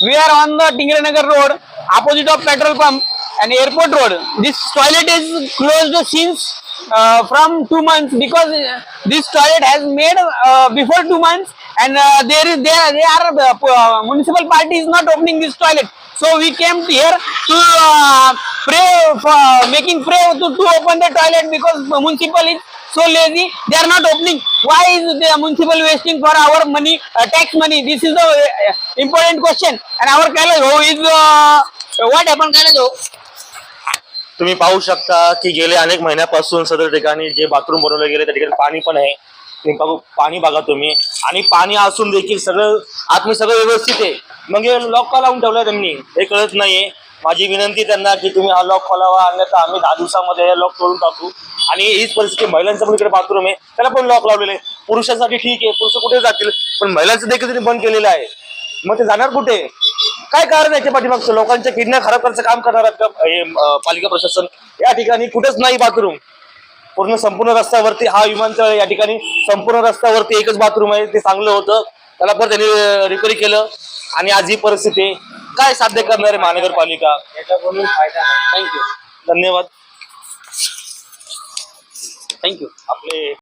We are on the Tingranagar road, opposite of petrol pump and airport road. This toilet is closed since from 2 months because this toilet has made before 2 months, and municipal party is not opening this toilet. So we came here to pray for making pray to open the toilet because municipal is so lazy. They are not opening. Why is the municipal wasting for our money, tax money? This is the important question. And our Kailash is what happened, Kailash? तुम्ही पाहू शकता की गेले अनेक महिन्यापासून सदर ठिकाणी जे बाथरूम बनवले गेले त्या ठिकाणी पाणी पण आहे. पाणी बघा तुम्ही, आणि पाणी असून देखील सगळं आतमध्ये सगळं व्यवस्थित आहे. मग हे लॉक का लावून ठेवलं त्यांनी हे कळत नाहीये. माझी विनंती त्यांना की तुम्ही हा लॉक खोलावा, अन्यथा आम्ही 10 दिवसामध्ये हे लॉक तोडून टाकू. आणि हीच परिस्थिती महिलांचं पण इकडे बाथरूम आहे, त्याला पण लॉक लावलेले. पुरुषांसाठी ठीक आहे, पुरुष कुठे जातील, पण महिलांचं देखील त्यांनी बंद केलेलं आहे. मग ते जाणार कुठे? काय कारण याच्या पाठीमागचं? लोकांच्या किडन्या खराब करायचं काम करणार आहेत का हे पालिका प्रशासन? या ठिकाणी कुठेच नाही बाथरूम. संपूर्ण रस्त्यावरती हा विमानतळ, या ठिकाणी संपूर्ण रस्त्यावरती एकच बाथरूम आहे. ते चांगलं होतं, त्याला पण त्यांनी रिपेअर केलं, आणि आज ही परिस्थिती. काय साध्य करणार आहे महानगरपालिका? Thank you. धन्यवाद. Thank you. आपले